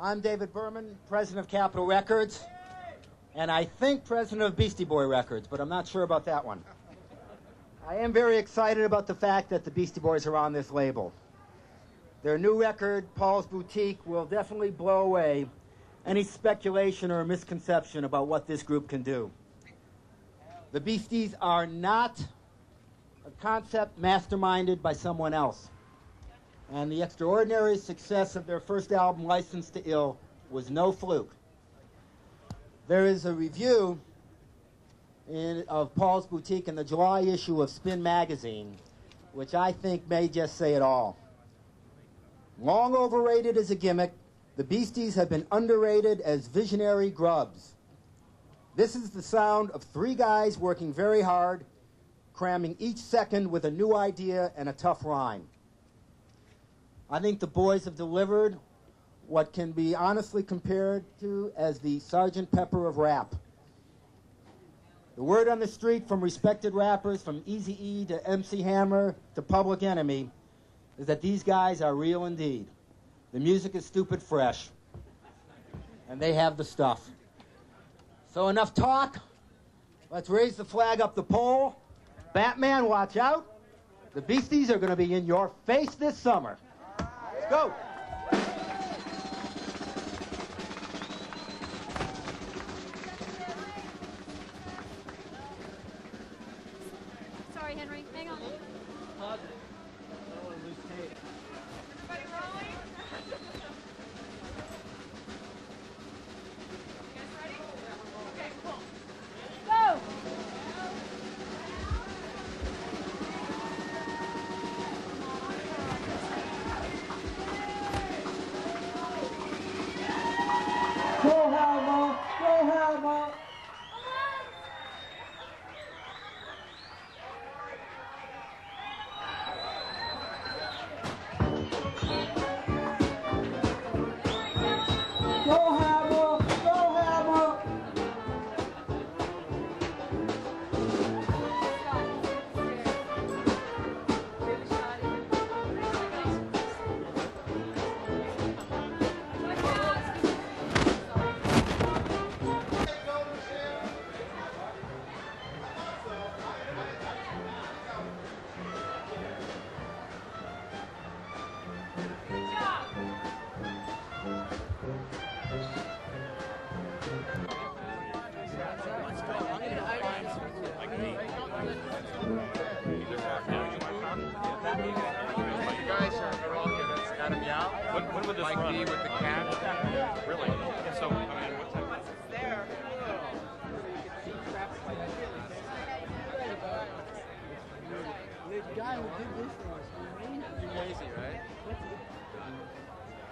I'm David Berman, president of Capitol Records, and I think president of Beastie Boy Records, but I'm not sure about that one. I am very excited about the fact that the Beastie Boys are on this label. Their new record, Paul's Boutique, will definitely blow away any speculation or misconception about what this group can do. The Beasties are not a concept masterminded by someone else. And the extraordinary success of their first album, Licensed to Ill, was no fluke. There is a review of Paul's Boutique in the July issue of Spin magazine, which I think may just say it all. Long overrated as a gimmick, the Beasties have been underrated as visionary grubs. This is the sound of three guys working very hard, cramming each second with a new idea and a tough rhyme. I think the boys have delivered what can be honestly compared to as the Sgt. Pepper of rap. The word on the street from respected rappers, from Eazy-E to MC Hammer to Public Enemy, is that these guys are real indeed. The music is stupid fresh, and they have the stuff. So enough talk. Let's raise the flag up the pole. Batman, watch out. The Beasties are going to be in your face this summer. Let's go. Sorry, Henry. Hang on. Pause it. I don't want to lose tape. Everybody rolling? You guys ready? Okay, cool. Go! Go Hammer! Go Hammer! Go Hammer! Go Hammer! You guys are all good. That's Adam Yao. When would this run? Mike D with the cat. Really? So, I mean, what time? Once it's there. The guy who did this for us, Crazy, right?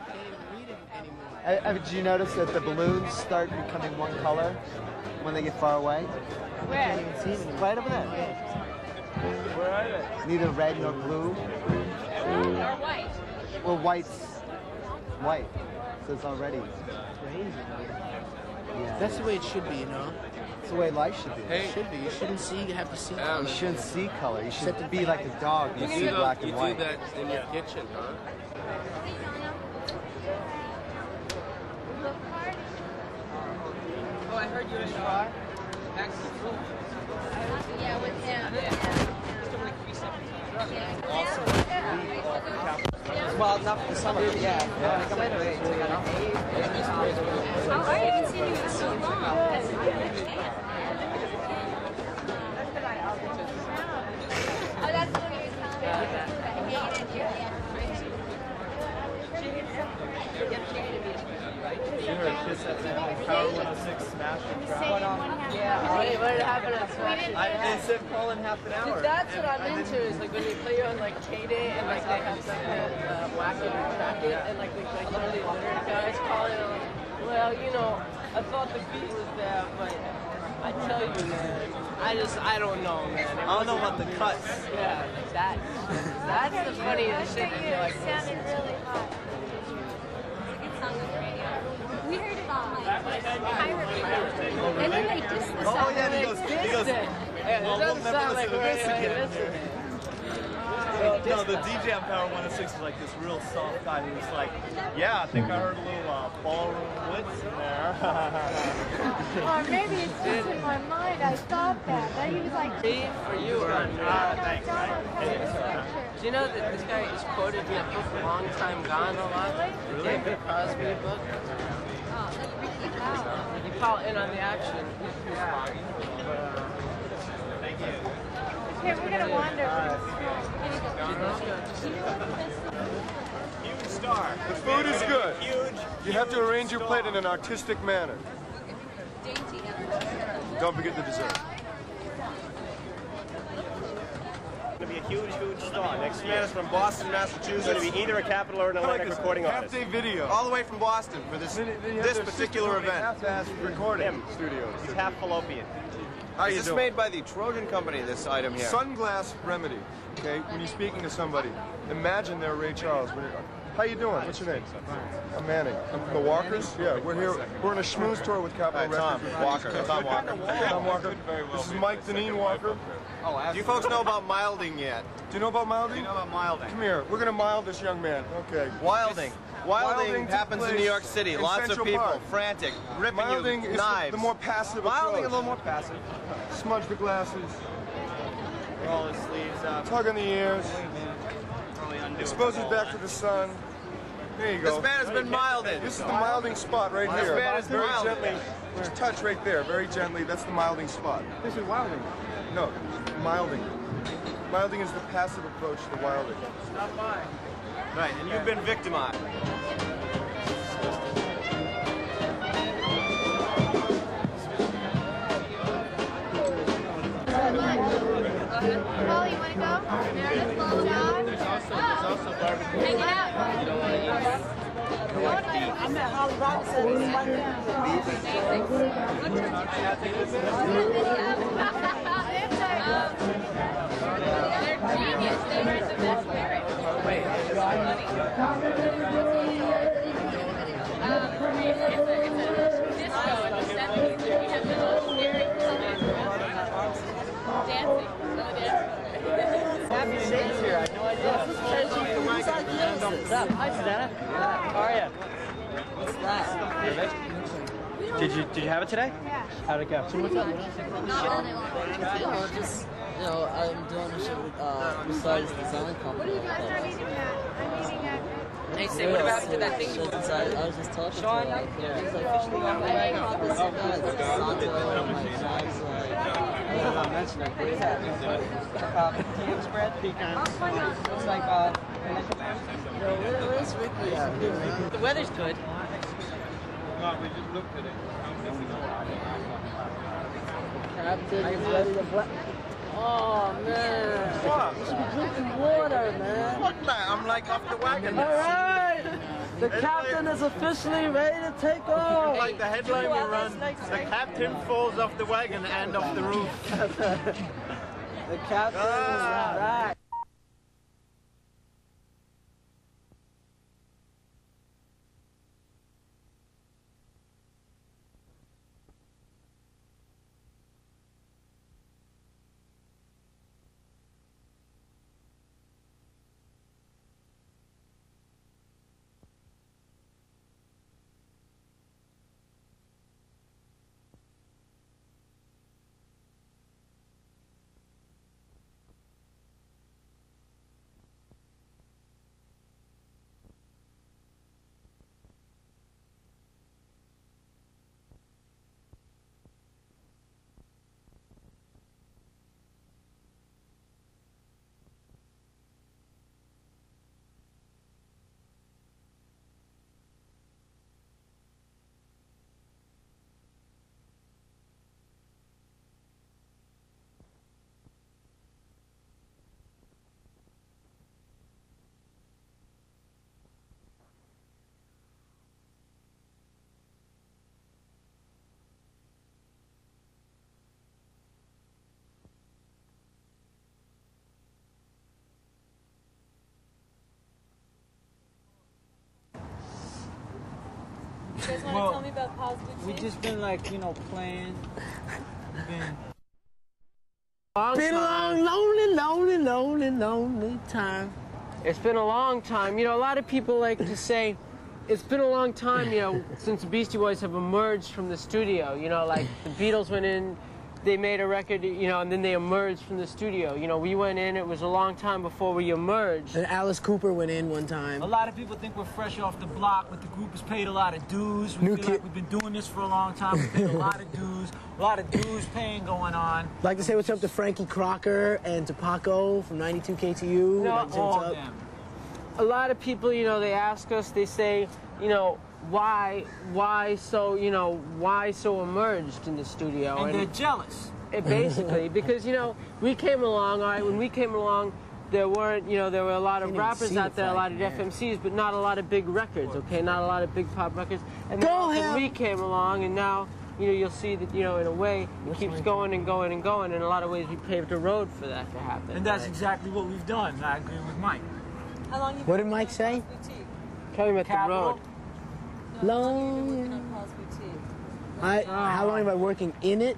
can't even read it anymore. Did you notice that the balloons start becoming one color when they get far away? Where? Right over there. Where are they? Neither red nor blue. Or white. Well, white's white, so it's already crazy. Yeah. That's the way it should be, you know? That's the way life should be. It should be. You shouldn't see, you have to see color. You shouldn't see color. You should be like a dog. You see black and white. You do that in your kitchen, huh? Oh, I heard you in the bar. Yeah, with him. Well, not for the summer, yeah. Oh, I haven't seen you in so long. Oh, that's what you were telling me. I hated you. You heard Kiss FM and Power 106 Smash and Crowd. Wait, what happened at Smash? They said call in half an hour. That's what I'm into, is like when they play on like K-Day and like they have like whack it or track it and like literally guys calling on, well, you know, I thought the beat was there, but I tell you, man, I don't know, man. I don't know about the cuts. Yeah, that's the funniest shit. You sounded really hot. It's a good song on the radio. We heard it on like pirate radio. And then they dissed the song. Oh yeah, he goes, Yeah, well, it doesn't sound like we're again. listening. No, the DJ on Power 106 is like this real soft guy. He was like, yeah, I think I heard a little ballroom blitz in there. Or maybe it's just in my mind. I thought that. But he was like, Me or you or Thanks. Do you know that this guy is quoted in that book Long Time Gone a lot? The David Crosby book? oh, that's Ricky Powell. You call in on the action. Here, we're gonna wander. Huge star. The food is good. Huge. You have to arrange your plate in an artistic manner. Dainty. Don't forget the dessert. Going to be a huge, huge star. Next man is from Boston, Massachusetts. Going to be either a Capital or an Atlantic recording artist. Half-day video. All the way from Boston for this this particular event. Half-ass recording Him. studios. He's half fallopian. How Is you this doing? made by the Trojan Company, this item here? Sunglass remedy. Okay, when you're speaking to somebody, imagine they're Ray Charles. How you doing? What's your name? I'm Manning. I'm from the Walkers. Yeah, we're here. We're on a schmooze tour with Capitol Tom Records. Walker. Tom Walker. Tom Walker. This is Mike Deneen Walker. Do you folks know about Milding yet? Do you know about Milding? Do you know about Milding? Come here. We're gonna mild this young man. Okay. Wilding. Wilding took happens in place New York City. in Lots Central of people, Park. frantic, ripping Milding you, is knives. the more passive Milding a approach. little more passive. Smudge the glasses, Roll his sleeves up. tug on the ears, Probably undo expose his back to the sun. There you go. This man has been milded. This is the milding spot right This here. man is Very milded. gently, just touch right there, very gently. That's the milding spot. This is wilding. No, milding. Milding is the passive approach to wilding. Stop by. Right, and you've been victimized. Paul, you wanna go? Meredith, John? There's also barbecue. Hang it out. You don't want to eat? I'm at Holly Robinson's. They're genius. They were the best lyrics. It's a disco in the 70s. We have little scary dancing. Happy Shakes here. I had no idea. What's up? Hi, Susanna. How are you? What's that? Did you have it today? Yeah. How'd it go? Not all day long. Just, you know, I'm doing a show besides the design company. What are you guys not eating at? I'm eating at. Hey, say, what happened to that thing? I was just talking to like, he's like, I brought this guy, like, Santo, and my dad's like, I Pecan spread? Pecans. It's like, where's Ricky at? The weather's good. No, we just looked at it. Captain is ready to black. Oh, man. What? You should be drinking water, man. Fuck that, I'm like off the wagon. All right. The captain is officially ready to take off. Like the headline we run, the captain falls off the wagon and off the roof. The captain is back. You guys want to tell me about Paul's Boutique? We just been like, you know, playing. Been a long, lonely time. It's been a long time. You know, a lot of people like to say, it's been a long time, you know, since the Beastie Boys have emerged from the studio. You know, like the Beatles went in, they made a record, you know, and then they emerged from the studio. You know, we went in, it was a long time before we emerged. And Alice Cooper went in one time. A lot of people think we're fresh off the block, but the group has paid a lot of dues. We feel like we've been doing this for a long time. We've paid a lot of dues paying going on. I'd like to say what's up to Frankie Crocker and to Paco from 92 KTU. No, Like, All what's of up? them. A lot of people, you know, they ask us, they say, you know, why so emerged in the studio? And they're jealous. Basically, because, you know, we came along, all right, when we came along, there were a lot of rappers out there, a lot of FMCs, but not a lot of big records, okay? Not a lot of big pop records. And then we came along, and now, you know, you'll see that, you know, in a way, it keeps going and going and going. In a lot of ways, we paved the road for that to happen. And that's exactly what we've done. And I agree with Mike. How long you What been did Mike working say? on Paul's Boutique? Tell me about the road. No, how long you been working on Paul's Boutique? How long am I working in it?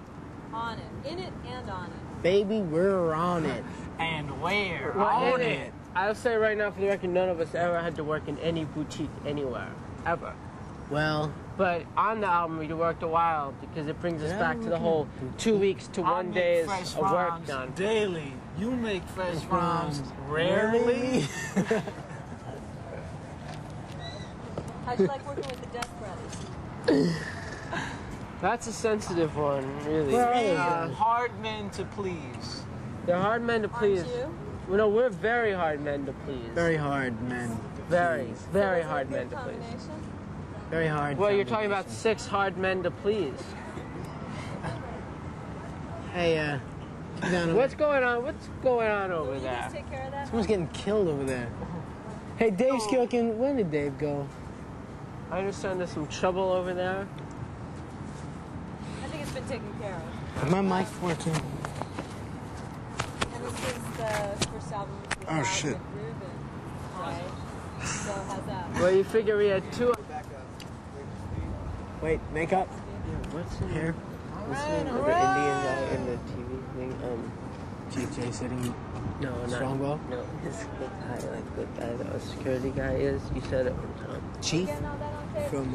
On it. In it and on it. Baby, we're on it. And where? Well, On it. I'll say right now, for the record, none of us ever had to work in any boutique anywhere, ever. Well, But on the album, we worked a while because it brings us back to the whole 2 weeks to I one make day fresh of work rhymes done. daily. You make fresh rhymes rarely. How'd you like working with the Death Brothers? That's a sensitive one, really. Hard men to please. They're hard men to please. Aren't you? Well, no, we're very hard men to please. very hard, man. Very, very So is hard that a men good to please. combination? Very hard. Well, you're talking about combination. 6 hard men to please. Hey, keep down. What's going on? What's going on over Will you guys there? take care of that? Someone's getting killed over there. Hey, Dave Skilkin, where did Dave go? I understand there's some trouble over there. I think it's been taken care of. My mic's working. And this is the first album with Oh, shit. Ruben. All right. So how's that? Well, you figure we had 2. Wait, makeup? What's in Hair? What's the name of the Indian guy in the TV thing? GJ sitting. No, not Strongbow? No, his the guy, like the guy that a security guy is. You said it one time. Chief Getting all that on tape? from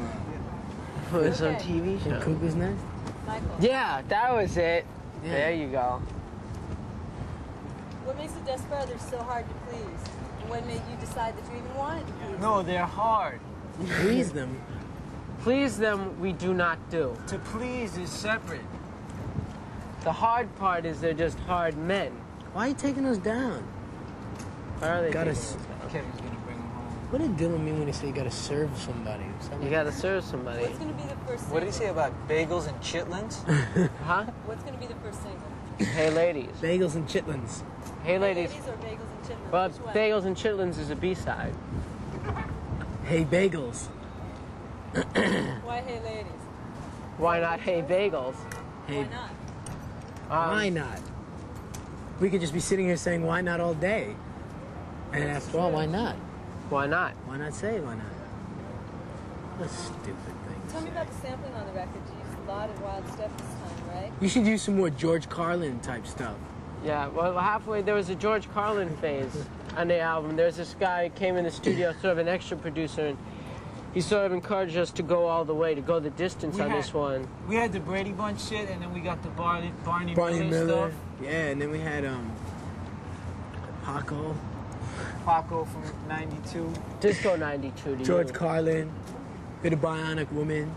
Who is on Okay. TV show? Cuckoo's Nest? Michael. Yeah, that was it. Yeah. There you go. What makes the Death Brothers so hard to please? And what made you decide that you even wanted to please No, they're hard. Please them. Please them, we do not do. To please is separate. The hard part is they're just hard men. Why are you taking us down? Why are they Gotta taking us down? Kevin's gonna bring him home. What did Dylan mean when he said you gotta serve somebody? You gotta serve somebody. What's going to be the first What did he single? say about bagels and chitlins? Huh? What's going to be the first single? Hey ladies. Bagels and chitlins. Hey ladies. Ladies or bagels and chitlins? Well, Which one? bagels and chitlins is a B-side. Hey, bagels. Why hey ladies? Why not hey bagels? Hey, Why not? why not? We could just be sitting here saying why not all day. And after all, why not? Why not? Why not say why not? What a stupid thing. Tell me about the sampling on the record. You used a lot of wild stuff this time, right? You should use some more George Carlin type stuff. Yeah, well, halfway, there was a George Carlin phase on the album. There's this guy who came in the studio, sort of an extra producer, and he sort of encouraged us to go all the way, to go the distance on this one. We had the Brady Bunch shit, and then we got the Barney Miller Miller. stuff. Yeah, and then we had Paco, Paco from '92. Disco 92 to George you. Carlin, bit of Bionic Woman.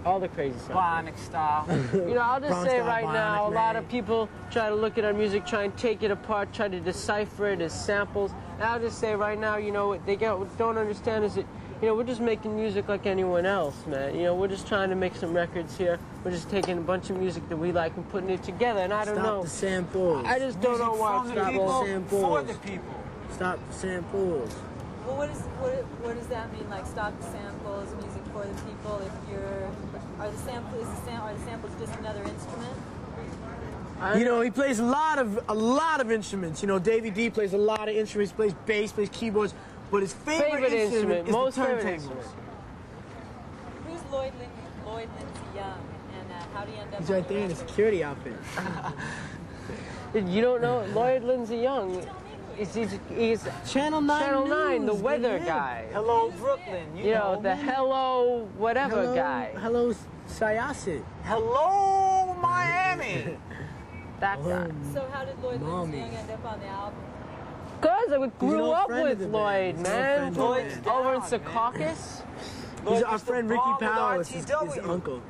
All the crazy stuff. Bionic style. You know, I'll just Bronx say style right now, a Bionic lot Man. of people try to look at our music, try and take it apart, try to decipher it as samples. And I'll just say right now, you know, what they don't understand is that, you know, we're just making music like anyone else, man. You know, we're just trying to make some records here. We're just taking a bunch of music that we like and putting it together. And I don't Stop know. the samples. I just don't know why From it's the not people, samples. for the people. Stop the samples. Well, what does that mean? Like stop the samples, music for the people. If you're, are the samples just another instrument? You know, he plays a lot of instruments. You know, Davey D plays a lot of instruments. He plays bass, plays keyboards, but his favorite instrument is most the favorite turntables. instrument. Who's Lloyd Lindsay Young, and how do you end up? He's on right the there in the record? security outfit. You don't know Lloyd Lindsay Young? He's Channel 9 Channel 9, the News, weather man. guy. Hello, Brooklyn. You know, the me. hello whatever Hello, guy. Hello, Syosset. Hello, Miami. That guy. So how did Lloyd Mommy. Lindsay Young end up on the album? Because I He's an grew old up friend of with the band. Lloyd, He's an old man. friend of the Lloyd's band. down, Over in man. Secaucus. He's our used to friend Ricky bomb with Powell, is his RTW. uncle.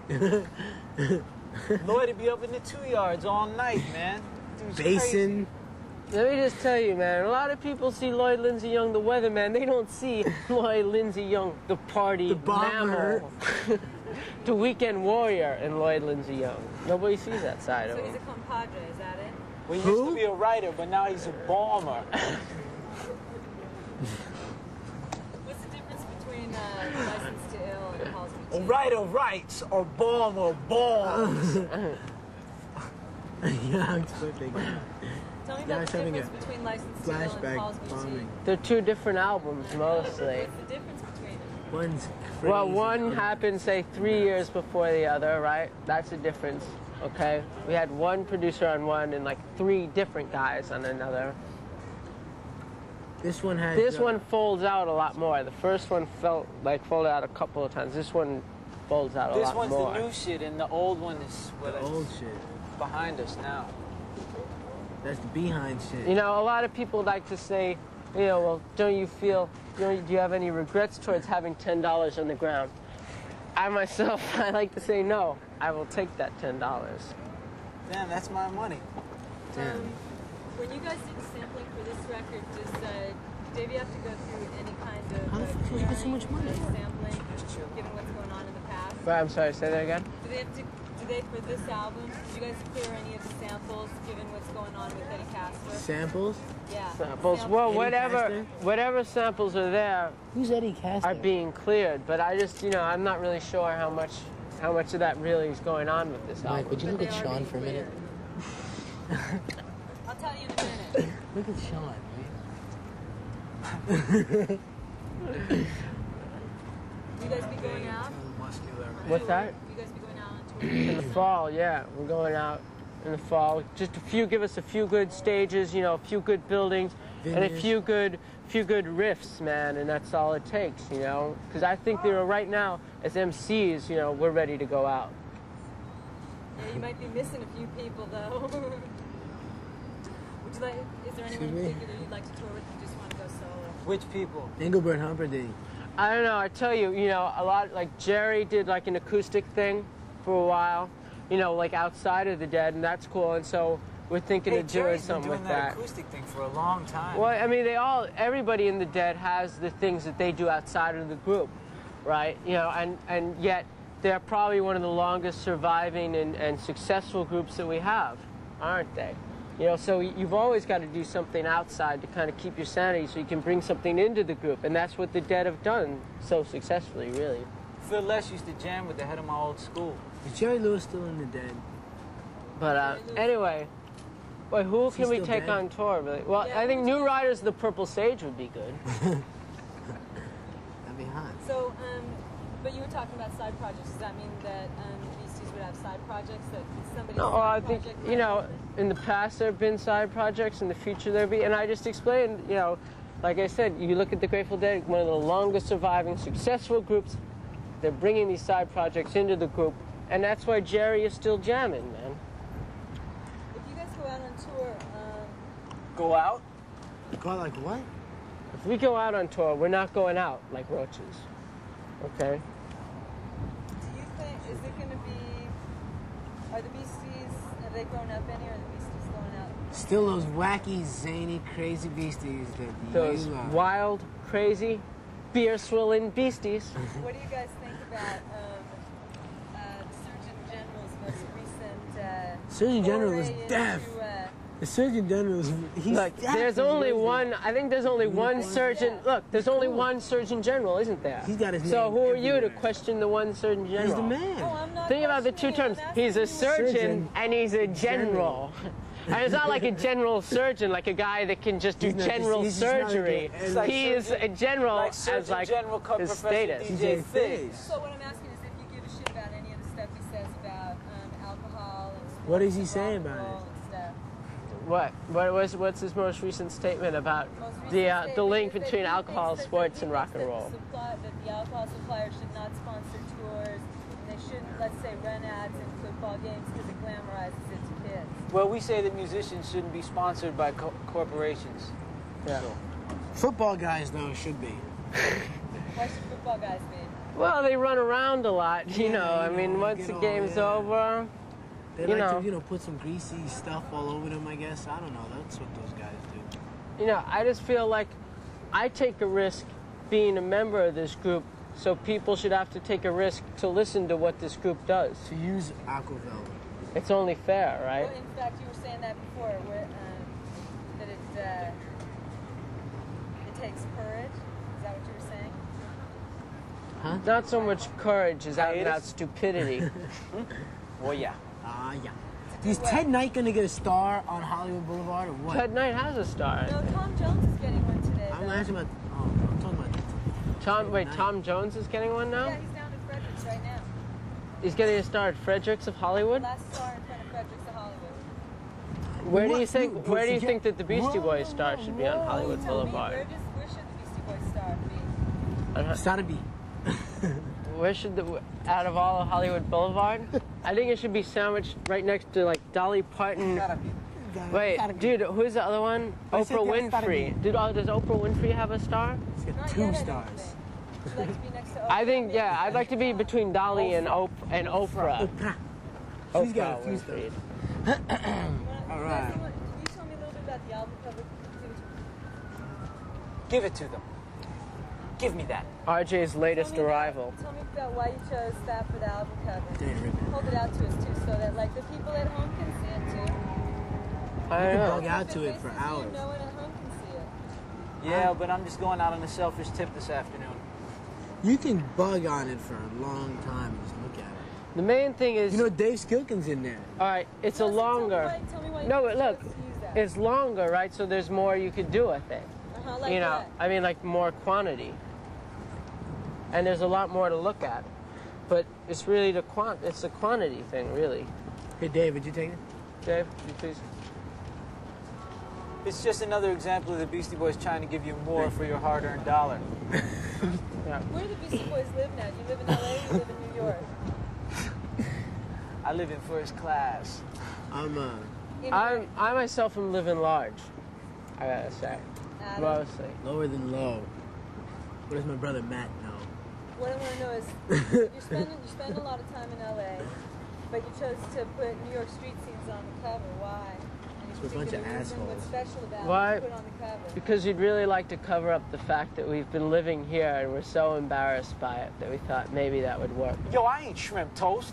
Lloyd would be up in the 2 yards all night, man. Dude's Basin. Let me just tell you, man, a lot of people see Lloyd Lindsay Young, the weatherman. They don't see Lloyd Lindsay Young, the party The bomber. mammal. The weekend warrior in Lloyd Lindsay Young. Nobody sees that side of So he's him. a compadre, is that it? Well, he used to be a writer, but now he's a bomber. What's the difference between License to Ill and Paul's A Boutique? writer writes, or bomber bombs. Yeah, I'm flipping. Tell me Yeah, about it's the having difference a between License to Ill and Flashback Paul's Boutique. bombing. They're two different albums, mostly. What's the difference between them? One's crazy. Well, one happened, say, 3 years before the other, right? That's the difference, okay? We had one producer on one and like 3 different guys on another. This one has. This one folds out a lot more. The first one folded out a couple of times. This one folds out a This lot one's more. the new shit, and the old one is The old shit. behind us now. That's the behind shit. You know, a lot of people like to say, you know, well, don't you feel, do you have any regrets towards having $10 on the ground? I myself, I like to say no. I will take that $10. Damn, that's my money. When you guys did the sampling for this record, does Davey have to go through any kind of How the fuck did you get so much money? sampling, given what's going on in the past? But I'm sorry, say that again? Do they, for this album, did you guys clear any of the samples, given what's going on with Eddie Casper? Samples? Yeah. Samples. Well, Eddie whatever samples are there Who's Eddie Casper? are being cleared. But I just, you know, I'm not really sure how much of that really is going on with this Mike, album. would you look at Sean for a minute? I'll tell you in a minute. Look at Sean, You guys be going out? What's that? You guys be going out on tour? In the fall, yeah, we're going out in the fall. Just give us a few good stages, you know, a few good buildings, and a Vineyards. few good riffs, man, and that's all it takes, you know. Because I think right now, as MCs, you know, we're ready to go out. Yeah, you might be missing a few people, though. Would you like? Is there anyone in Excuse me? particular you'd like to tour with? You just want to go solo? Which people? Engelbert Humperdinck. I don't know. I tell you, you know, a lot like Jerry did like an acoustic thing for a while. you know, like outside of the Dead, and that's cool. And so we're thinking of doing something with that. Acoustic thing for a long time. Well, I mean, everybody in the Dead has the things that they do outside of the group, right? You know, and yet they're probably one of the longest surviving and successful groups that we have, aren't they? You know, so you've always got to do something outside to kind of keep your sanity so you can bring something into the group, and that's what the Dead have done so successfully, really. Phil Les used to jam with the head of my old school. Is Jerry Lewis still in the Dead? But anyway, wait, who can we take dead? on tour, really? Well, I think New Riders of the Purple Sage would be good. That'd be hot. So, but you were talking about side projects. Does that mean that the Beasties would have side projects that somebody? No, I think, you know, in the past there have been side projects, in the future there'll be, and I just explained, you know, like I said, you look at the Grateful Dead, one of the longest surviving successful groups. They're bringing these side projects into the group, and that's why Jerry is still jamming, man. If you guys go out on tour, Go out? Go out like what? If we go out on tour, we're not going out like roaches, okay? do you think, is it going to be, are the Beasties, have they grown up any, or are the Beasties going out? Still those wacky, zany, crazy Beasties that Those you love. wild, crazy, beer-swilling Beasties. What do you guys think about the Surgeon General's most recent Surgeon General is foray deaf. into, The Surgeon General is he's Look, deaf. there's only one, I think there's only one surgeon, Yeah. look, there's only one Surgeon General, isn't there? He's got his So name who are you to everywhere. question the one Surgeon General? He's the man. Oh, I'm not Think about the two questioning, terms. I'm He's a asking you- surgeon Surgeon. and he's a general. And it's not like a general surgeon, like a guy that can just do He's not just- general he's just not a surgery. good- It's like He is a general Like as Surgeon like General cut his Professor status. DJ DJ Figs. So what I'm asking is if you give a shit about any of the stuff he says about alcohol and sports What is he and saying rock and about roll it? and stuff. What's his most recent statement about Most recent the statement link is that between he alcohol, thinks that- sports, that and he rock and thinks roll? that the alcohol suppliers should not sponsor tours, and they shouldn't, let's say, run ads in football games because it glamorizes it to kids. Well, we say that musicians shouldn't be sponsored by corporations. Yeah. Football guys, though, should be. Why should football guys be? Well, they run around a lot, you Yeah, know. I you mean, know, once get the all- game's yeah. over, They You like know. to, put some greasy stuff all over them, I guess. I don't know. That's what those guys do. you know, I just feel like I take a risk being a member of this group, so people should have to take a risk to listen to what this group does. To use Aquavit. It's only fair, right? Well, in fact, you were saying that before, where, that it takes courage. Is that what you were saying? Huh? Not so much courage as out and out Hiatus? stupidity. Well, yeah. Yeah. Is Ted Knight going to get a star on Hollywood Boulevard or what? Ted Knight has a star. No, Tom Jones is getting one today. I'm though. asking about. Oh, I'm talking about. Tom Jones is getting one now? Yeah, he's down in Fredericks right now. He's getting a star at Fredericks of Hollywood? Last star in front of Fredericks of Hollywood. Where do What? you think Dude, where do you forget- think that the Beastie Boys star should be on Hollywood You tell me, Boulevard? where should the Beastie Boys star be? It's gotta be. Where should out of all of Hollywood Boulevard? I think it should be sandwiched right next to like Dolly Parton. Wait, dude, who's the other one? I said Oprah that's gotta be. Winfrey. Does Oprah Winfrey have a star? It's got Not 2 yet, I don't stars. think. Would you like to be next to Oprah? I think I'd like to be between Dolly and Oprah. Oprah. She's got a Oprah few Winfrey. stars. All right. Can you tell me a little bit about the album cover? Give it to them. Give me that. RJ's latest Tell me arrival. Tell me about why you chose that for the album cover. Damn, rip it. Hold it out to us too, so that like the people at home can see it too. I don't know. Bug out to it for Faces hours. You, no one at home can see it. Yeah, but I'm just going out on a selfish tip this afternoon. You can bug on it for a long time and just look at it. The main thing is, You know, Dave Skilkin's in there. all right, it's a Tell me longer. Tell me why you No, but chose look, to use that. it's longer, right? So there's more you could do with it. Like You know, what? I mean, like more quantity. And there's a lot more to look at. But it's really it's a quantity thing, really. Hey, Dave, would you take it? Dave, would you please? It's just another example of the Beastie Boys trying to give you more for your hard-earned dollar. Yeah. Where do the Beastie Boys live now? Do you live in LA or you live in New York? I live in first class. I myself am living large, I gotta say. Adam, Mostly. Lower than low. What does my brother Matt know? what I want to know is, you spend a lot of time in LA. But you chose to put New York street scenes on the cover. Why? We're a bunch of assholes. What's special about Why? it? Put it on the cover. Because we'd really like to cover up the fact that we've been living here and we're so embarrassed by it that we thought maybe that would work. Yo, I ain't shrimp toast.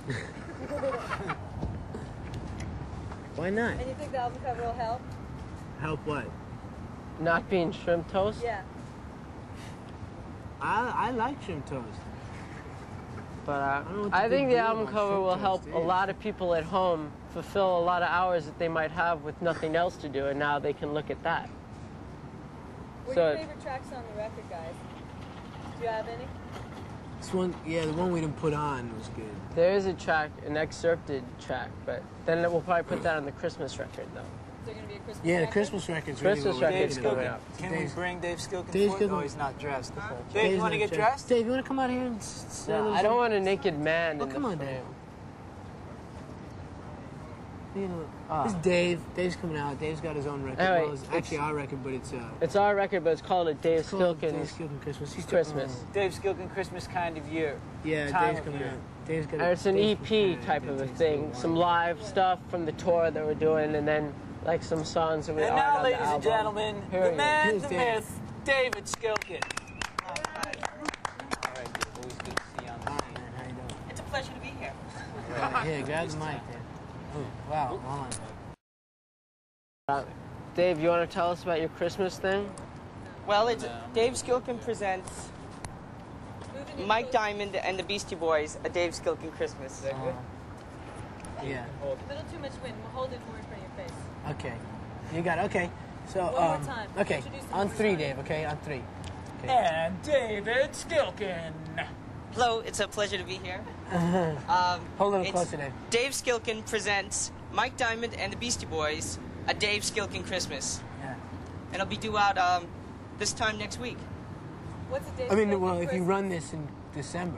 Why not? And you think the album cover will help? Help what? Not being shrimp toast? Yeah. I like shrimp toast. But I think the album cover will help a lot of people at home fulfill a lot of hours that they might have with nothing else to do, and now they can look at that. What are your favorite tracks on the record, guys? Do you have any? This one, yeah, the one we didn't put on was good. There is a track, an excerpted track, but then we'll probably put that on the Christmas record, though. Is there going to be a Christmas Yeah, the record? Christmas record's Christmas really record's Dave coming out. Can we bring Dave Skilkin Dave for it? Skilkin. No, he's not dressed. Dave, you want to get dressed? Dave, you want to come out here and say a little I don't something? want a naked man Oh, in come the on, frame. Dave. This is Dave. Dave's coming out. Dave's got his own record. Anyway, Well, it's actually our record, but it's It's our record, but it's called a Dave called Dave Skilkin's Skilkin Christmas. He's Christmas. Dave Skilkin Christmas kind of year. Yeah, Time Dave's of coming year. out. Dave's got. And it's an Dave's EP coming type out. of a Dave's thing. got Some one. live stuff from the tour that we're doing, and then like some songs that we And are now, on ladies the and album. gentlemen, Here the he is. man, Here's the Dave. myth, David Skilkin. It's a pleasure to be here. Here, grab the mic, Dave. Oh, wow, hold on. Dave, you want to tell us about your Christmas thing? Well, it's Dave Skilkin presents Mike Diamond and the Beastie Boys, a Dave Skilkin Christmas. Yeah. A little too much wind. We'll hold it more in front of your face. Okay. You got it. Okay. So, One more time. Okay. Introduce the On first three, song. Dave. Okay, on three. And David Skilkin. Hello, it's a pleasure to be here. Hold it It's closer, Dave. Dave Skilkin presents Mike Diamond and the Beastie Boys, a Dave Skilkin Christmas. Yeah. And it'll be due out this time next week. What's a Dave I mean, Skilkin well, if you Christmas? run this in December.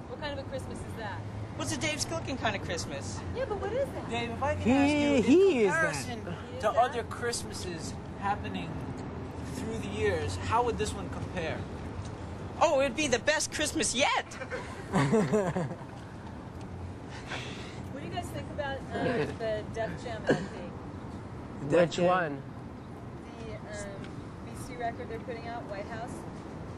What kind of a Christmas is that? What's a Dave Skilkin kind of Christmas? Yeah, but what is that? Dave, if I can ask you, He in is that. comparison to other Christmases happening through the years, how would this one compare? Oh, it'd be the best Christmas yet! What do you guys think about the Def Jam LP? Which one? The Beastie record they're putting out, White House?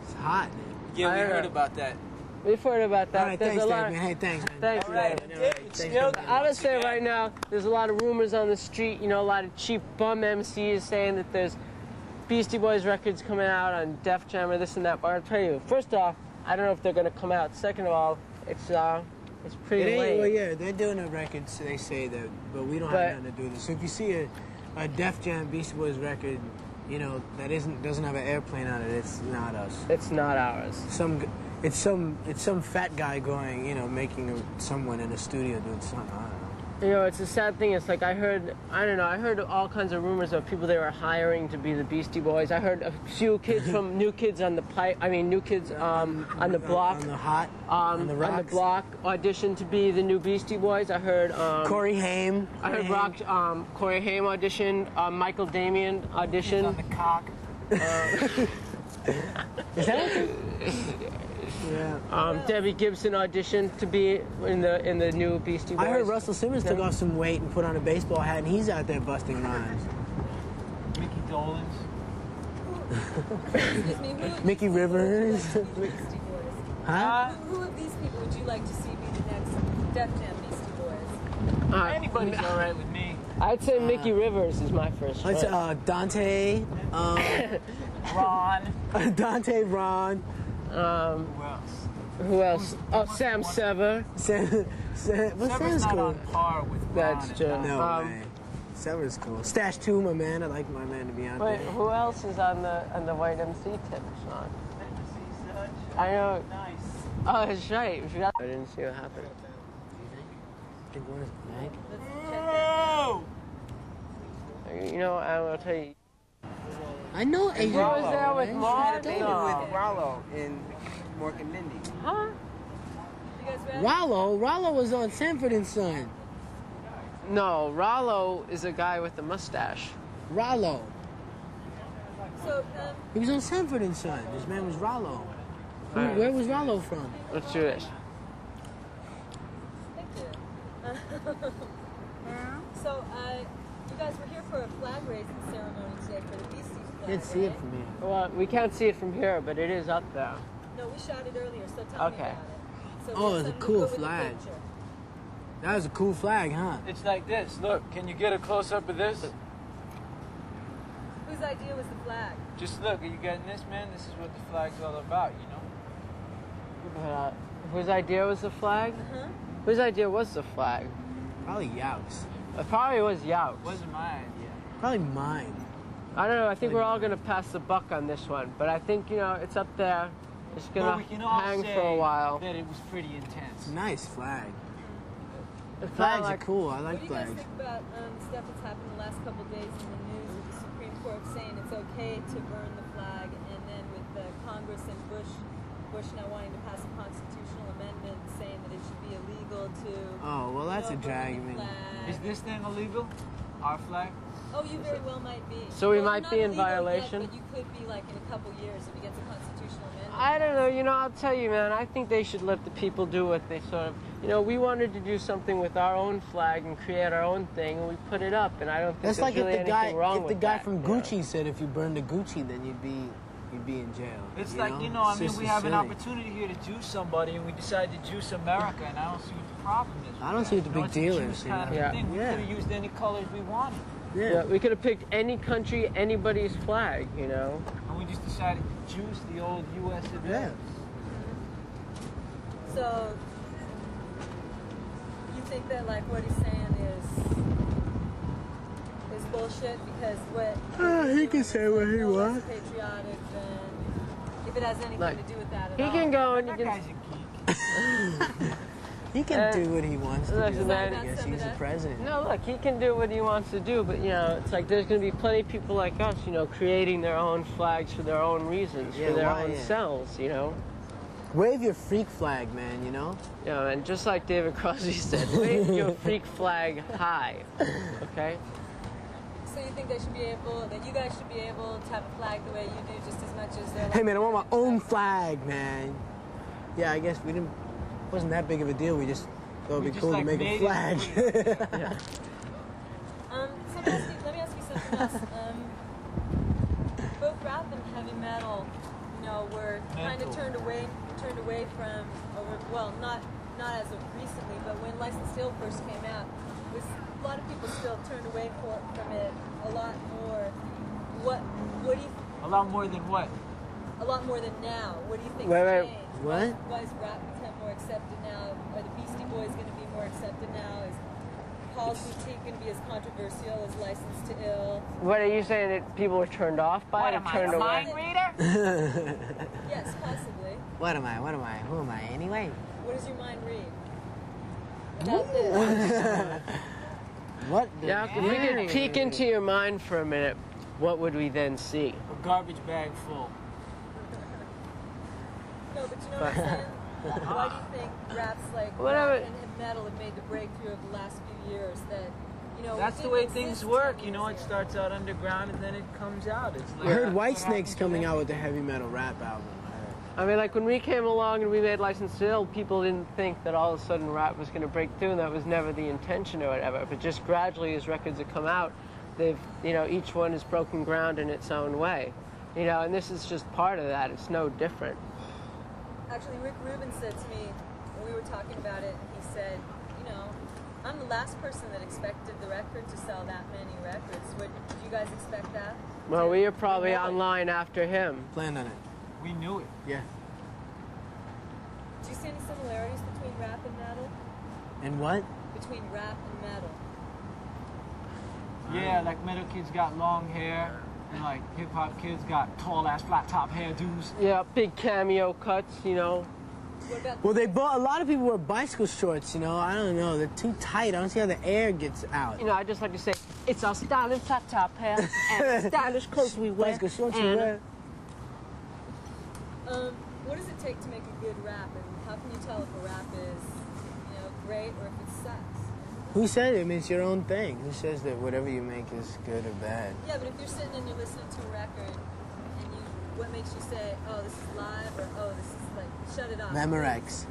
It's hot, man. Yeah, we I heard know. about that. We've heard about that. All right, There's thanks, a Dave, lot. man. Hey, thanks, man. Thanks, All right, Dave. David Thanks, Skilkin. man. I would say right now, there's a lot of rumors on the street. You know, a lot of cheap bum MCs saying that there's Beastie Boys records coming out on Def Jam or this and that. But I'll tell you, first off, I don't know if they're going to come out. Second of all, it's pretty late. Well, yeah, they're doing a record, so they say that, but we don't have nothing to do with it. So if you see a Def Jam Beastie Boys record, you know, that doesn't have an airplane on it, it's not us. It's not ours. It's some fat guy going, you know, making someone in a studio doing something. I don't know. You know, it's a sad thing. It's like I heard all kinds of rumors of people they were hiring to be the Beastie Boys. I heard a few kids from New Kids on the New Kids on the Block. On the hot, on the rocks. On the Block auditioned to be the new Beastie Boys. I heard Corey Haim. I heard Corey Haim auditioned. Michael Damian auditioned. On the cock. Is that? Yeah. Debbie Gibson auditioned to be in the new Beastie Boys. I heard Russell Simmons took off some weight and put on a baseball hat, and he's out there busting rhymes. Mickey Dolenz. Excuse me, who Mickey Rivers. Beastie Boys? Huh? Who of these people would you like to see be the next Def Jam Beastie Boys? Anybody's all right with me. I'd say Mickey Rivers is my first choice. Dante. Ron. Dante, Ron. Who else? Oh, Sam Sever. What's Sever's Sam's not cool? on par with Ron. That's true. No way. Sever's cool. Stash 2, my man. I like my man to be out Wait, there. who else is on the White MC tip, Sean? I know. Nice. Oh, that's right. We forgot. I didn't see what happened. I think one is blank. Oh! You know, I will tell you. I know Adrian. What was there with Mark? Dated with Rollo in Mork and Mindy. Huh? You guys ready? Rollo was on Sanford and Son. No, Rollo is a guy with a mustache. Rollo. So, He was on Sanford and Son. His man was Rollo. Alright. Where was Rollo from? Let's do this. thank you. So, you guys were here for a flag raising ceremony today for the Beastie flag. Can't see it from here. Well, we can't see it from here, but it is up there. No, we shot it earlier, so tell me about it. So Oh, there's it's a something to cool go with the flag. picture. That was a cool flag, huh? It's like this. Look, can you get a close up of this? Whose idea was the flag? Just look, are you getting this, man? This is what the flag's all about, you know? Whose idea was the flag? Uh-huh. Whose idea was the flag? Probably Yauk's. It probably was Yauk's. Wasn't my idea. Probably mine. I don't know. I think we're all going to pass the buck on this one. But I think, you know, it's up there. It's going Well, we can all hang say for a while. that it was pretty intense. Nice flag. It's Flags not like, are cool. I like What do you guys flags. think about stuff that's happened the last couple of days in the news with the Supreme Court saying it's okay to burn the flag, and then with the Congress and Bush now wanting to pass a constitutional amendment saying that it should be illegal to Oh, well, that's a drag. I mean, Is this thing illegal? Our flag? Oh, you very well might be. So we Well, might you're be not in illegal violation? Yet, but you could be like in a couple years if it gets a constitutional amendment. I don't know. You know, I'll tell you, man. I think they should let the people do what they sort of. You know, we wanted to do something with our own flag and create our own thing, and we put it up. And I don't think that's there's like really if the guy, anything wrong if the with guy that, from you know? Gucci said if you burned a Gucci, then you'd be in jail. It's you like, know? you know, I It's mean, just we have an silly. opportunity here to juice somebody, and we decide to juice America, and I don't see what the problem is. I don't see what the big It's a deal juice is, you kind of know? thing. We Yeah. could have used any colors we wanted. Yeah, we could have picked any country, anybody's flag, you know. And we just decided to juice the old U.S. advance. So, you think that like what he's saying is bullshit because what He can say what he wants. patriotic than if it has anything Like, to do with that at he all. can go and he That can. guy's a geek. He can do what he wants to Listen, do. man. I guess he's the president. No, look, he can do what he wants to do, but you know, it's like there's going to be plenty of people like us, you know, creating their own flags for their own reasons, Yeah, for their why, own yeah. selves, you know. Wave your freak flag, man, you know? Yeah, and just like David Crosby said, wave your freak flag high, okay? So you think they should be able, that you guys should be able to have a flag the way you do, just as much as they're. Hey, man, I want my own flag, man. Yeah, I guess we didn't. Wasn't that big of a deal. We just thought it'd be just, cool like, to make a made it flag. Yeah. So let me ask you something else. Both rap and heavy metal, you know, were kind of turned away from well, not as of recently, but when Licensed Ill first came out, a lot of people still turned away from it a lot more. What do you? A lot more than what? A lot more than now. What do you think Wait, has wait, changed? what? Why is rap become more accepted now? Are the Beastie Boys going to be more accepted now? Is Paul's Boutique going to be as controversial as Licensed to Ill? What are you saying that people were turned off by it or turned away? Yes, possibly. What am I? Who am I anyway? What does your mind read? About this. What? The Yeah, if we could peek into your mind for a minute, what would we then see? A garbage bag full. No, but you know what I'm saying? Why do you think raps like Whatever. rap and metal have made the breakthrough of the last few years? That, you know, That's the didn't way exist things 10 work, you years know. It ago. starts out underground and then it comes out. It's like I heard what Whitesnake's happens coming to out with a heavy metal rap album. I mean, like when we came along and we made Licensed Ill, people didn't think that all of a sudden rap was going to break through, and that was never the intention or whatever. But just gradually, as records have come out, they've, you know, each one has broken ground in its own way, you know. And this is just part of that. It's no different. Actually, Rick Rubin said to me when we were talking about it, he said, you know, I'm the last person that expected the record to sell that many records. Did you guys expect that? Well, we are probably online after him. Planned on it. We knew it. Yeah. Do you see any similarities between rap and metal? And what? Between rap and metal. Yeah, like metal kids got long hair, and like hip hop kids got tall ass flat top hairdos. Yeah, big cameo cuts, you know. Well, a lot of people wear bicycle shorts, you know. I don't know. They're too tight. I don't see how the air gets out. You know, I just like to say, it's our stylish flat top hair and stylish clothes we wear. Bicycle shorts we and wear. What does it take to make a good rap, and how can you tell if a rap is, you know, great or if it sucks? Who said it? I mean, it's your own thing. Who says that whatever you make is good or bad? Yeah, but if you're sitting and you're listening to a record, and what makes you say, oh, this is live, or oh, this is like, shut it off? Memorex.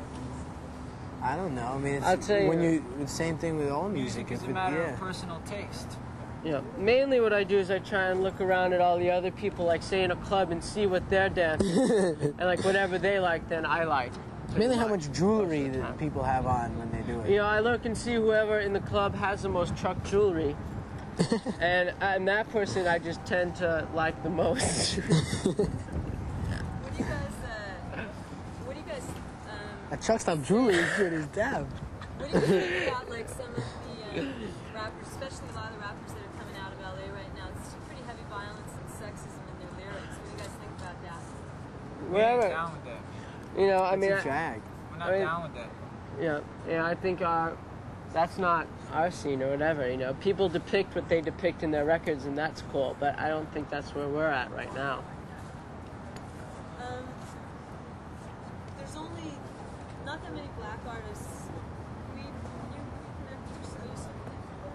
I don't know. I mean, it's I'll tell you, when you the same thing with all music. Music is If a it, matter yeah. of personal taste. Yeah, mainly what I do is I try and look around at all the other people, like say in a club, and see what they're dancing, and like whatever they like, then I like. Mainly how much jewelry that people have on when they do it. You know, I look and see whoever in the club has the most truck jewelry, and that person I just tend to like the most. What do you guys? That truck stop jewelry is good as damn. What do you think about like some of the rappers, especially a lot of the rappers that are coming out of LA right now? It's pretty heavy violence and sexism in their lyrics. What do you guys think about that? Whatever. We're down with that. You know, I mean, It's a drag. We're not down with that. Yeah, I think that's not our scene or whatever. You know, people depict what they depict in their records, and that's cool. But I don't think that's where we're at right now. There's only not that many black artists.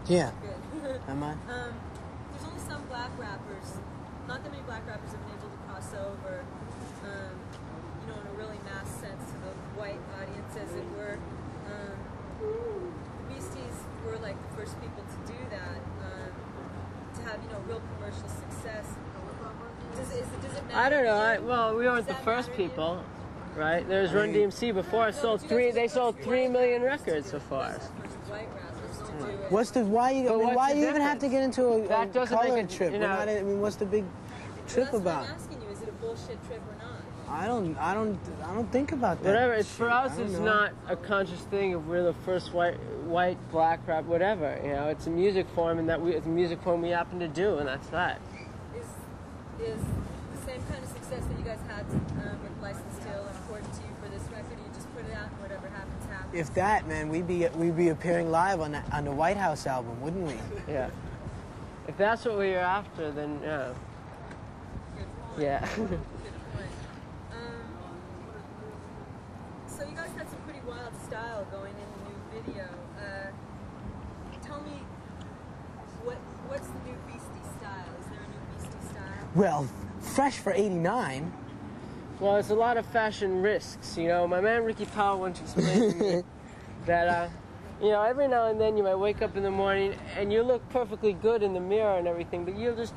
Yeah. Good. Am I? There's only some black rappers. Not that many black rappers have been able to cross over, you know, in a really mass sense to the white audience, as it were. The Beasties were like the first people to do that, to have, you know, real commercial success. Does it matter? I don't know. Well, we weren't the first people, right? There's Run DMC before. They sold 3 million records so far. What's the why you? I mean, why you even have to get into a color trip? You know, I mean, what's the big trip That's about? what I'm asking you. Is it a bullshit trip or not? I don't think about that. Whatever. It's for us. I don't It's know. not a conscious thing of we're the first white, black rap, whatever. You know, it's a music form, and it's a music form we happen to do, and that's that. Is the same kind of success that you guys had with Licensed Still important to you for this record? You just put it out and whatever happens, happens? If that, man, we'd be appearing live on the White House album, wouldn't we? Yeah. If that's what we were after, then yeah. Yeah. Good point. So you guys had some pretty wild style going in the new video. Tell me, what's the new Beastie style? Is there a new Beastie style? Well, fresh for '89. Well, it's a lot of fashion risks, you know. My man Ricky Powell once explained to me that, you know, every now and then you might wake up in the morning and you look perfectly good in the mirror and everything, but you'll just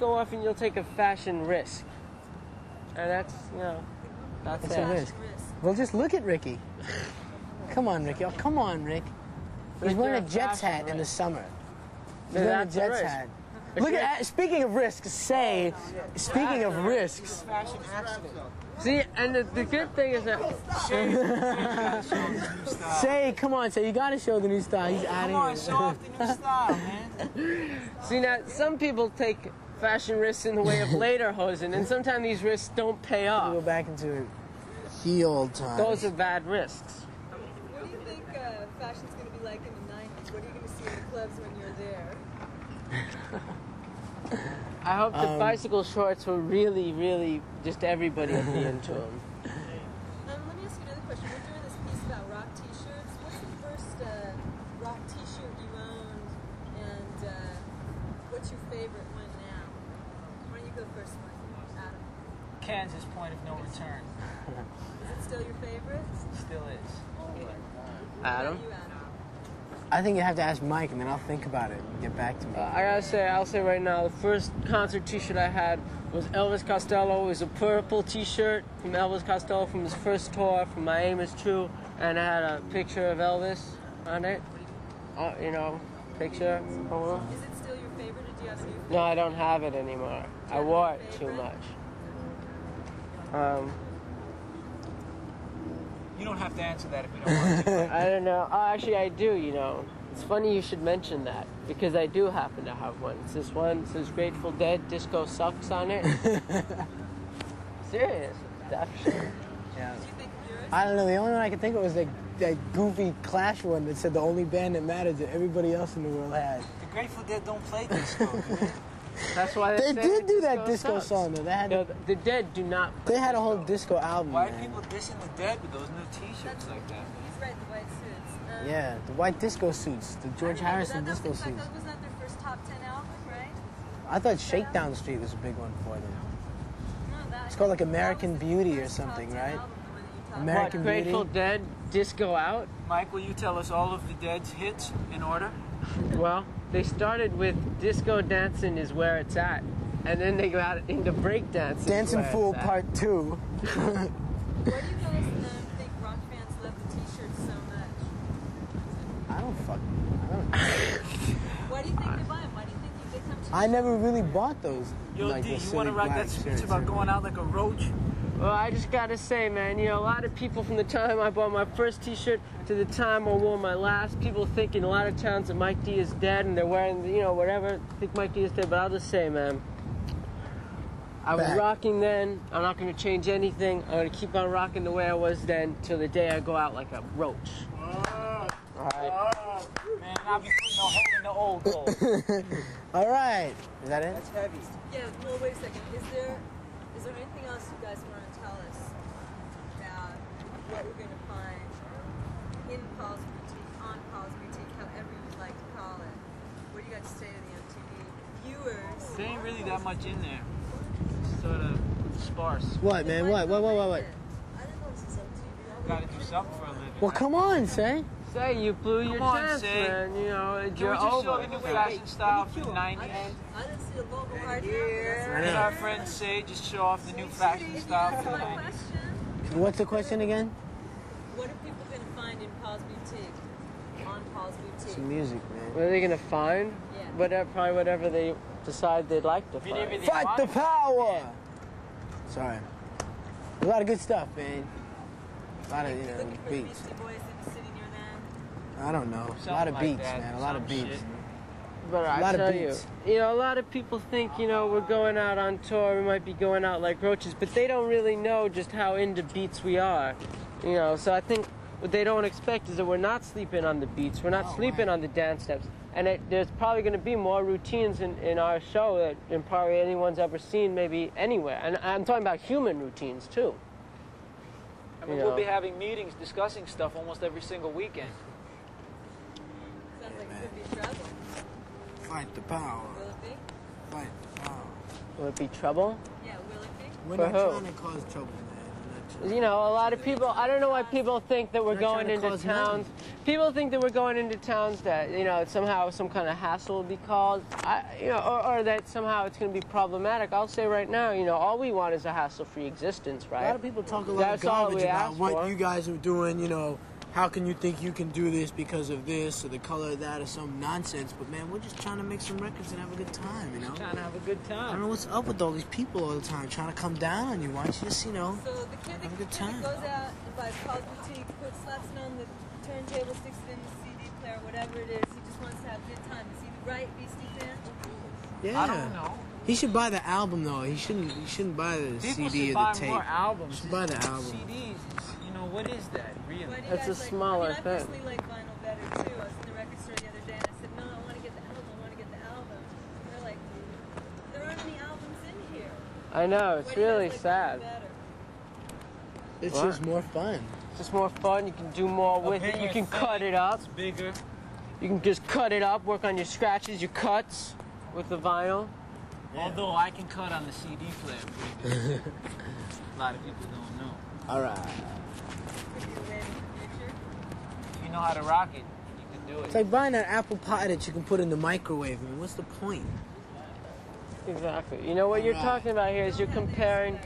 go off and you'll take a fashion risk, and that's, you know, that's a risk. Well, just look at Ricky. Come on, Ricky. Oh, come on, Rick. He's wearing a Jets hat in the summer. He's wearing a Jets hat. Look at, speaking of risks, speaking of risks. See, and the good thing is that come on, you gotta show the new style. He's out of here. Show off the new style, man. See, now, some people take fashion risks in the way of later hosing, and sometimes these risks don't pay off. Go back into the old times. Those are bad risks. What do you think fashion's going to be like in the 90s? What are you going to see in the clubs when you're there? I hope the bicycle shorts will really, really, just everybody will be into them. Let me ask you another question. We're doing this piece about rock t-shirts. What's the first rock t-shirt you owned, and what's your favorite one now? Why don't you go first, Adam? Kansas Point of No Return. Is it still your favorite? Still is. Adam? What about you, Adam? I think you have to ask Mike, and then I'll think about it and get back to me. I'll say right now, the first concert t-shirt I had was Elvis Costello. It was a purple t-shirt from Elvis Costello from his first tour, from My Aim Is True, and it had a picture of Elvis on it. You know, picture. Is it still your favorite, or do you have a new favorite? No, I don't have it anymore. I wore it too much. You don't have to answer that if you don't want to. I don't know. Oh, actually, I do, you know. It's funny you should mention that, because I do happen to have one. It's this one. It says Grateful Dead, Disco Sucks on it. Serious. Definitely. Yeah. I don't know. The only one I could think of was that goofy Clash one that said the only band that matters that everybody else in the world had. The Grateful Dead don't play disco, do they? That's why they did do that disco sucks. song though. They had the Dead do not. They had a whole disco album. Why are man. people dissing the Dead with those new T-shirts like that? He's right, the white suits. Yeah, the white disco suits, the George Harrison disco suits. Was that their first top 10 album, right? I thought Shakedown Street was a big one for them. No, It's called like American Beauty or something, right? Album, the one that you American Beauty. Grateful Dead, Disco Out. Mike, will you tell us all of the Dead's hits in order? Well, they started with Disco Dancing is where it's at, and then they got into break dancing. Dancing Fool Part 2. Why do you guys think rock fans love the t-shirts so much? I don't know. Why do you think they buy them? Why do you think they come to I never really bought those. Yo, like, D, the you want to silly write black that speech shirts about or- going out like a roach? Well, I just gotta say, man, you know, a lot of people from the time I bought my first t-shirt to the time I wore my last, people think in a lot of towns that Mike D is dead and they're wearing, you know, whatever, think Mike D is dead, but I'll just say, man, I was rocking then, I'm not gonna change anything, I'm gonna keep on rocking the way I was then till the day I go out like a roach. Alright. Man, I'll be putting a hole in the old gold. All right. Is that it? That's heavy. Yeah, well, wait a second. Is there anything else you guys want to tell us about what we're going to find in Paul's Boutique, on Paul's Boutique, however you would like to call it? What do you got to say to the MTV viewers? There ain't really that much in there. Sort of sparse. What, man? What? I don't know if this is MTV. Gotta do something for a living. Well, come on, say. Say, you blew your Come on, chance, Say. man, you know, Can we you're just show over. the new fashion style from the 90s? I didn't see a logo right here. Let our friends say, just show off the new fashion style from the 90s. Question. What's the question again? What are people going to find in Paul's Boutique? On Paul's Boutique? Some music, man. What are they gonna find? Yeah. Probably whatever they decide they'd like to find. Fight the power! Sorry. A lot of good stuff, man. A lot of, you know, Looking for the beats. Beastie Boys that be sitting near them. I don't know. A lot of beats, man. A lot of beats. But A I lot of tell beats. you know, a lot of people think, you know, we're going out on tour, we might be going out like roaches, but they don't really know just how into beats we are. You know, so I think what they don't expect is that we're not sleeping on the beats, we're not sleeping on the dance steps, and there's probably going to be more routines in our show than probably anyone's ever seen maybe anywhere. And I'm talking about human routines, too. I mean, we'll be having meetings discussing stuff almost every single weekend. Sounds like it could be trouble. Fight the power. Will it be? Fight the power. Will it be trouble? Yeah, will it be? We're For not who? trying to cause trouble, man. We're not trying. You know, a lot of people, I don't know why people think that we're We're not going trying to into cause towns. People think that we're going into towns that, you know, somehow some kind of hassle will be caused, or that somehow it's going to be problematic. I'll say right now, you know, all we want is a hassle-free existence, right? A lot of people talk a lot That's of all garbage we about ask what for. you guys are doing, you know. How can you think you can do this because of this or the color of that or some nonsense? But man, we're just trying to make some records and have a good time, you know? Trying to have a good I don't time. know what's up with all these people all the time trying to come down on you. Why don't you just, you know, So the kid have a good that time? goes out and buys Paul's Boutique, slaps it on the turntable, sticks it in the CD player, whatever it is, he just wants to have a good time. Is he the right Beastie fan? Yeah. I don't know. He should buy the album though. He shouldn't buy the People CD should or buy the tape. more albums. Should buy the album. CDs, you know, what is that, really? Why do you It's a guys like, smaller I thing. personally like vinyl better too. I was in the record store the other day and I said, no, I want to get the album, I want to get the album. And they're like, there aren't any albums in here. I know, it's Why do you guys really like sad. vinyl better? It's What? just more fun. It's just more fun, you can do more with it, you can cut it up. It's bigger. You can just cut it up, work on your scratches, your cuts with the vinyl. Although I can cut on the CD player pretty good. A lot of people don't know. All right. Could be a way in the future. If you know how to rock it, you can do It's it. like buying that apple pie that you can put in the microwave. I mean, what's the point? Exactly. You know what you're talking about here is you're comparing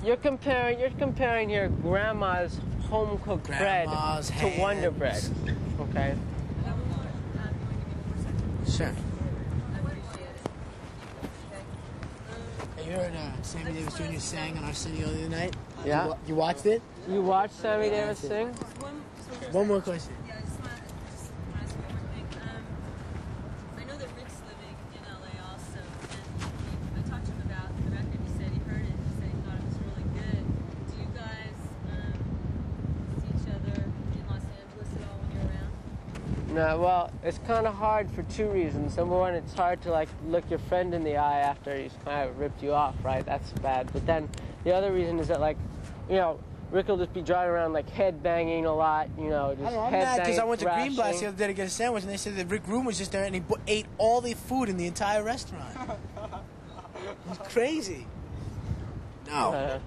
here grandma's home cooked bread Grandma's to Wonder hands. Bread. Okay. Sure. Hey, you heard Sammy Davis Jr. sang on Arsenio the other night? Yeah. You watched it? You watched Sammy Davis sing? One more question. Yeah, I just want to ask you one more thing. I know that Rick's living in LA also, and I talked to him about the record. He said he heard it. He said he thought it was really good. Do you guys see each other in Los Angeles at all when you're around? No, well, it's kind of hard for two reasons. Number one, it's hard to like look your friend in the eye after he's kind of ripped you off, right? That's bad. But then the other reason is that, like, you know, Rick will just be driving around like head banging a lot, you know, just I don't know, I'm head mad because I banging, went to Greenblatt thrashing. the other day to get a sandwich, and they said that Rick Rubin was just there and he ate all the food in the entire restaurant. It was crazy. No.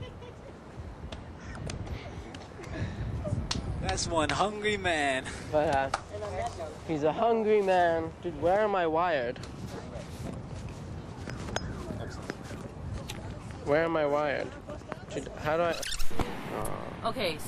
That's one hungry man. But he's a hungry man. Dude, where am I wired? Where am I wired? Dude, how do I... Okay.